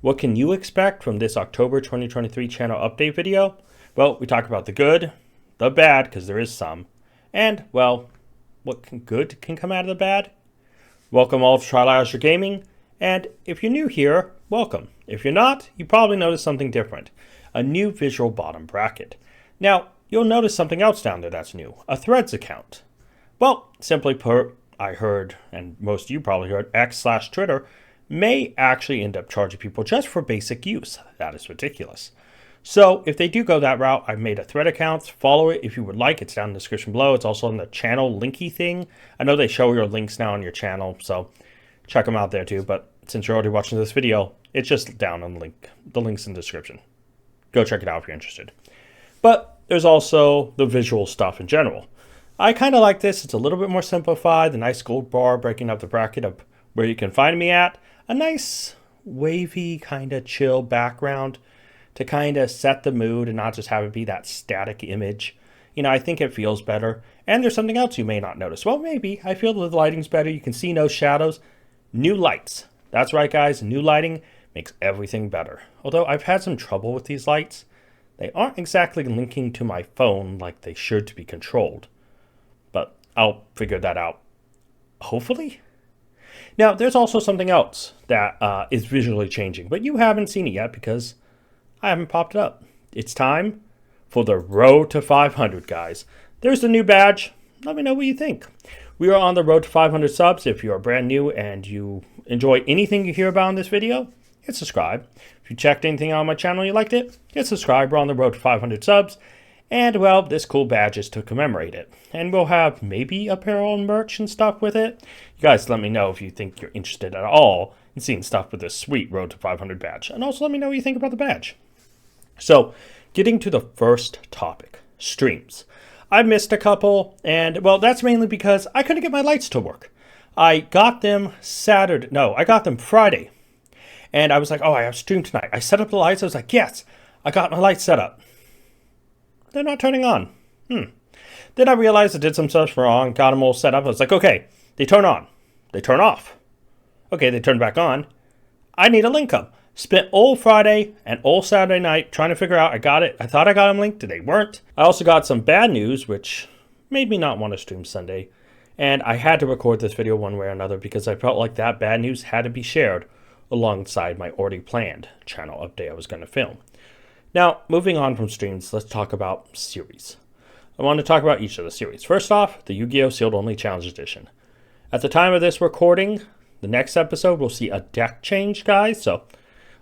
What can you expect from this October 2023 channel update video? Well, we talk about the good, the bad, because there is some, and, well, good can come out of the bad? Welcome all to Trial Gaming, and if you're new here, welcome. If you're not, you probably noticed something different. A new visual bottom bracket. Now, you'll notice something else down there that's new, a Threads account. Well, simply put, I heard, and most of you probably heard, X/Twitter may actually end up charging people just for basic use. That is ridiculous. So if they do go that route, I've made a Thread account. Follow it if you would like. It's down in the description below. It's also in the channel linky thing. I know they show your links now on your channel, so check them out there too. But since you're already watching this video, it's just down on the links in the description. Go check it out if you're interested. But there's also the visual stuff in general. I kind of like this. It's a little bit more simplified. The nice gold bar breaking up the bracket of where you can find me at. A nice wavy kind of chill background to kind of set the mood and not just have it be that static image. You know, I think it feels better. And there's something else you may not notice. Well, maybe. I feel the lighting's better. You can see no shadows. New lights. That's right, guys. New lighting makes everything better. Although I've had some trouble with these lights. They aren't exactly linking to my phone like they should to be controlled. But I'll figure that out. Hopefully. Now, there's also something else that is visually changing, but you haven't seen it yet because I haven't popped it up. It's time for the road to 500, guys. There's the new badge. Let me know what you think. We are on the road to 500 subs. If you are brand new and you enjoy anything you hear about in this video, hit subscribe. If you checked anything on my channel and you liked it, hit subscribe. We're on the road to 500 subs. And, well, this cool badge is to commemorate it. And we'll have maybe apparel and merch and stuff with it. You guys let me know if you think you're interested at all in seeing stuff with this sweet Road to 500 badge. And also let me know what you think about the badge. So, getting to the first topic, streams. I missed a couple, and, well, that's mainly because I couldn't get my lights to work. I got them Friday. And I was like, oh, I have stream tonight. I set up the lights. I was like, yes, I got my lights set up. They're not turning on. Then I realized I did some stuff wrong, got them all set up. I was like, okay, they turn on. They turn off. Okay, they turn back on. I need a link up. Spent all Friday and all Saturday night trying to figure out I got it. I thought I got them linked. They weren't. I also got some bad news, which made me not want to stream Sunday. And I had to record this video one way or another because I felt like that bad news had to be shared alongside my already planned channel update I was going to film. Now, moving on from streams, let's talk about series. I want to talk about each of the series. First off, the YuGiOh Sealed Only Challenge Edition. At the time of this recording, the next episode will see a deck change, guys. So,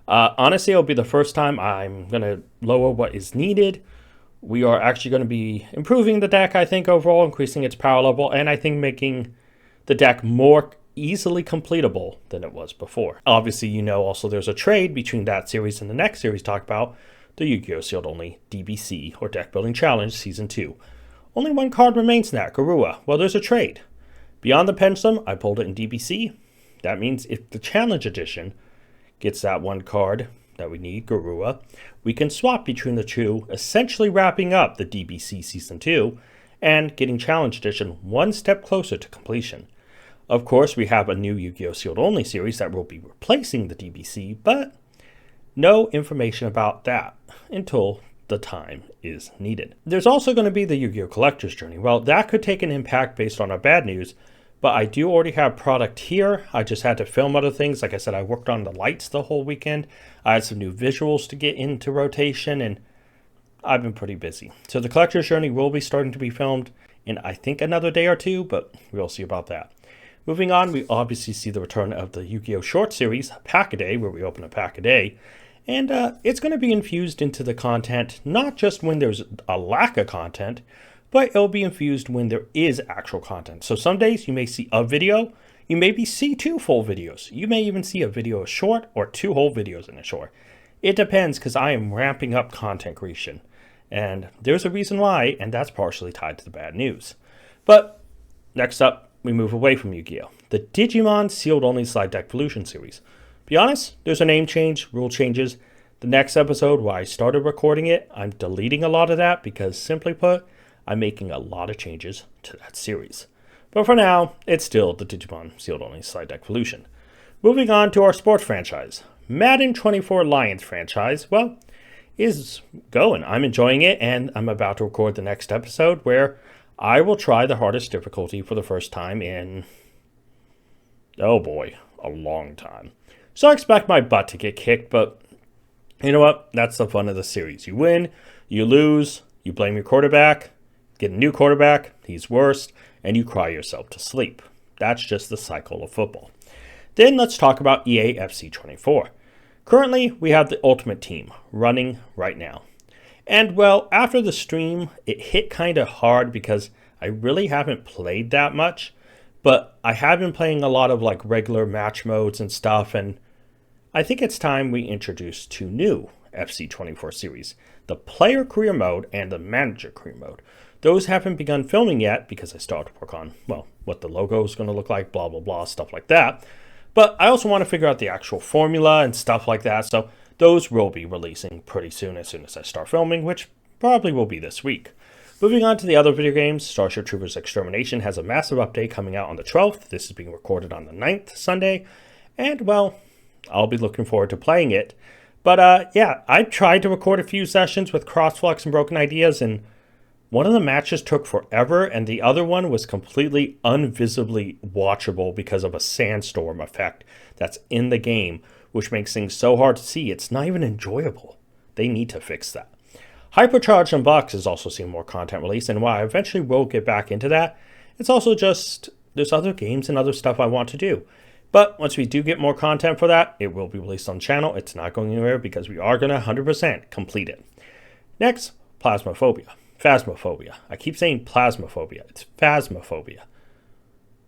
honestly, it'll be the first time I'm going to lower what is needed. We are actually going to be improving the deck, I think, overall, increasing its power level, and I think making the deck more easily completable than it was before. Obviously, you know also there's a trade between that series and the next series talk about the YuGiOh Sealed Only DBC, or Deck Building Challenge, Season 2. Only one card remains in that, Garua. Well, there's a trade. Beyond the Pendulum, I pulled it in DBC. That means if the Challenge Edition gets that one card that we need, Garua, we can swap between the two, essentially wrapping up the DBC Season 2 and getting Challenge Edition one step closer to completion. Of course, we have a new YuGiOh Sealed Only series that will be replacing the DBC, but no information about that until the time is needed. There's also going to be the Yu-Gi-Oh! Collector's Journey. Well, that could take an impact based on our bad news, but I do already have product here. I just had to film other things. Like I said, I worked on the lights the whole weekend. I had some new visuals to get into rotation, and I've been pretty busy. So the Collector's Journey will be starting to be filmed in, I think, another day or two, but we'll see about that. Moving on, we obviously see the return of the Yu-Gi-Oh! Short Series, Pack-A-Day, where we open a Pack-A-Day. And it's going to be infused into the content, not just when there's a lack of content, but it'll be infused when there is actual content. So some days you may see a video, you maybe see 2 full videos. You may even see a video a short or 2 whole videos in a short. It depends because I am ramping up content creation. And there's a reason why, and that's partially tied to the bad news. But next up, we move away from Yu-Gi-Oh! The Digimon Sealed Only Slide Deck Evolution series. Be honest, there's a name change, rule changes. The next episode where I started recording it, I'm deleting a lot of that because, simply put, I'm making a lot of changes to that series. But for now, it's still the Digimon Sealed Only Slide Deck Evolution. Moving on to our sports franchise, Madden 24 Lions franchise, well, is going. I'm enjoying it, and I'm about to record the next episode where I will try the hardest difficulty for the first time in, oh boy, a long time. So I expect my butt to get kicked, but you know what? That's the fun of the series. You win, you lose, you blame your quarterback, get a new quarterback, he's worse, and you cry yourself to sleep. That's just the cycle of football. Then let's talk about EA FC 24. Currently, we have the Ultimate Team running right now. And well, after the stream, it hit kind of hard because I really haven't played that much, but I have been playing a lot of like regular match modes and stuff, and I think it's time we introduce two new FC 24 series, the Player Career Mode and the Manager Career Mode. Those haven't begun filming yet because I still have to work on, well, what the logo is going to look like, blah, blah, blah, stuff like that. But I also want to figure out the actual formula and stuff like that, so those will be releasing pretty soon as I start filming, which probably will be this week. Moving on to the other video games, Starship Troopers Extermination has a massive update coming out on the 12th. This is being recorded on the 9th, Sunday, and well, I'll be looking forward to playing it. But yeah, I tried to record a few sessions with Crossflux and Broken Ideas, and one of the matches took forever, and the other one was completely unvisibly watchable because of a sandstorm effect that's in the game, which makes things so hard to see. It's not even enjoyable. They need to fix that. Hypercharged Unbox is also seeing more content released, and while I eventually will get back into that, it's also just there's other games and other stuff I want to do. But once we do get more content for that, it will be released on the channel. It's not going anywhere because we are going to 100% complete it. Next, Phasmophobia. I keep saying Plasmophobia. It's Phasmophobia.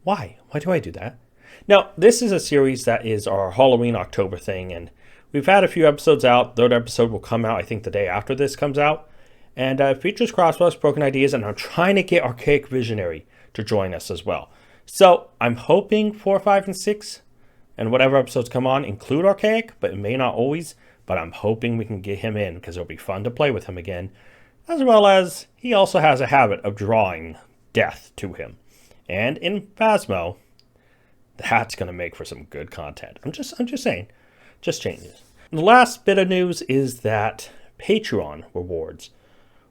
Why? Why do I do that? Now, this is a series that is our Halloween October thing, and we've had a few episodes out. Third episode will come out, I think, the day after this comes out. And it features Crossflux, Broken Ideas, and I'm trying to get Archaic Visionary to join us as well. So I'm hoping 4, 5, and 6, and whatever episodes come on, include Archaic, but it may not always. But I'm hoping we can get him in because it'll be fun to play with him again. As well as he also has a habit of drawing death to him. And in Phasmo, that's going to make for some good content. I'm just saying. Just changes. The last bit of news is that Patreon rewards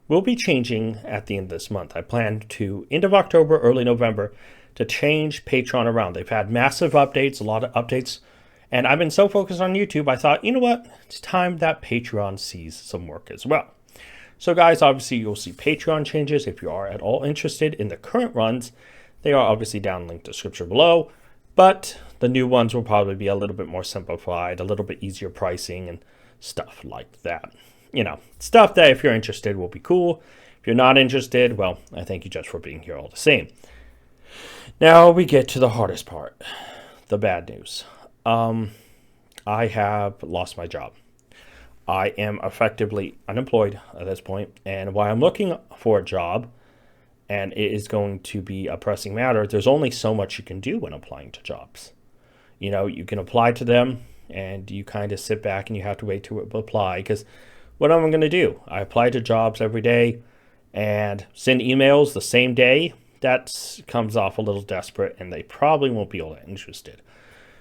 will be changing at the end of this month. I plan to, end of October, early November, to change Patreon around. They've had massive updates, a lot of updates, and I've been so focused on YouTube, I thought, you know what? It's time that Patreon sees some work as well. So guys, obviously you'll see Patreon changes if you are at all interested in the current runs. They are obviously down in the link description below, but the new ones will probably be a little bit more simplified, a little bit easier pricing and stuff like that. You know, stuff that if you're interested will be cool. If you're not interested, well, I thank you just for being here all the same. Now we get to the hardest part, the bad news. I have lost my job. I am effectively unemployed at this point, and while I'm looking for a job, and it is going to be a pressing matter, there's only so much you can do when applying to jobs. You know, you can apply to them, and you kind of sit back and you have to wait to apply, because what am I going to do? I apply to jobs every day and send emails the same day. That comes off a little desperate, and they probably won't be all that interested.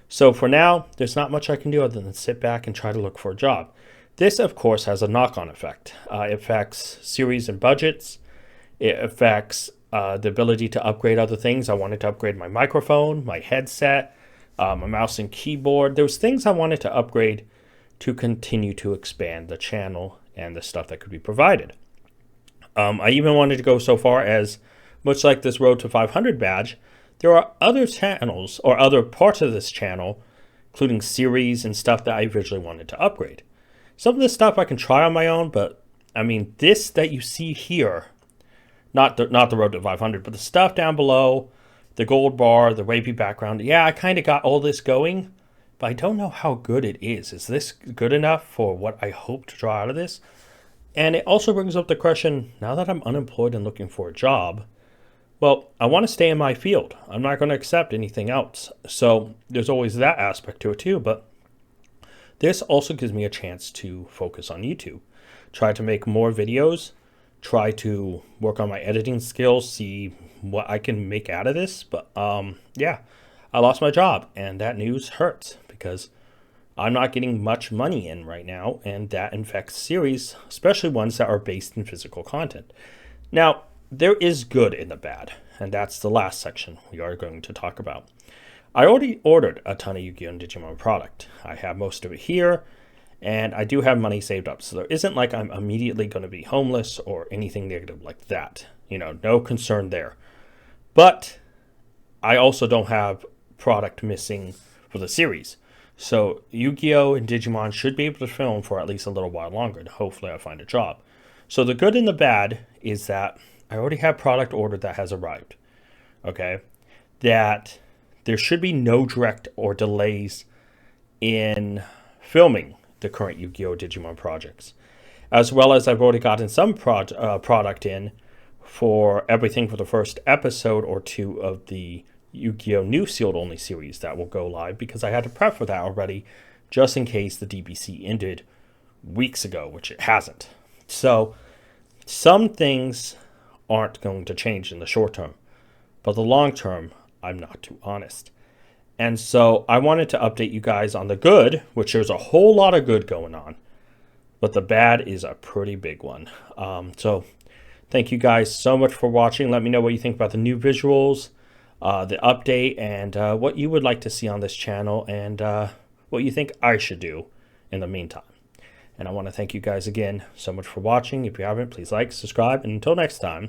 So for now, there's not much I can do other than sit back and try to look for a job. This, of course, has a knock-on effect. It affects series and budgets. It affects the ability to upgrade other things. I wanted to upgrade my microphone, my headset, my mouse and keyboard. There was things I wanted to upgrade to continue to expand the channel and the stuff that could be provided. I even wanted to go so far as, much like this Road to 500 badge, there are other channels or other parts of this channel, including series and stuff that I originally wanted to upgrade. Some of this stuff I can try on my own, but I mean, this that you see here, not the Road to 500, but the stuff down below, the gold bar, the wavy background. Yeah, I kind of got all this going, but I don't know how good it is. Is this good enough for what I hope to draw out of this? And it also brings up the question, now that I'm unemployed and looking for a job, well, I want to stay in my field. I'm not going to accept anything else. So there's always that aspect to it too, but this also gives me a chance to focus on YouTube, try to make more videos, try to work on my editing skills, see what I can make out of this. But yeah, I lost my job, and that news hurts because I'm not getting much money in right now, and that infects series, especially ones that are based in physical content. Now, there is good in the bad, and that's the last section we are going to talk about. I already ordered a ton of Yu-Gi-Oh! And Digimon product. I have most of it here, and I do have money saved up, so there isn't like I'm immediately going to be homeless or anything negative like that. No concern there. But I also don't have product missing for the series. So Yu-Gi-Oh! And Digimon should be able to film for at least a little while longer, and hopefully I find a job. So the good and the bad is that I already have product ordered that has arrived. Okay? That there should be no direct or delays in filming the current Yu-Gi-Oh! Digimon projects. As well as I've already gotten some product in for everything for the first episode or two of the Yu-Gi-Oh! New Sealed Only series that will go live, because I had to prep for that already just in case the DBC ended weeks ago, which it hasn't. So some things aren't going to change in the short term, but the long term, I'm not too honest. And so I wanted to update you guys on the good, which there's a whole lot of good going on, but the bad is a pretty big one. So thank you guys so much for watching. Let me know what you think about the new visuals, the update, and what you would like to see on this channel, and what you think I should do in the meantime. And I want to thank you guys again so much for watching. If you haven't, please like, subscribe, and until next time,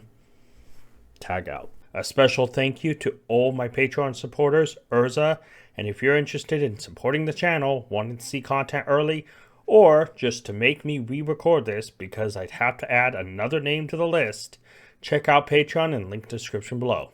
tag out. A special thank you to all my Patreon supporters, Urza, and if you're interested in supporting the channel, wanting to see content early, or just to make me re-record this because I'd have to add another name to the list, check out Patreon and link description below.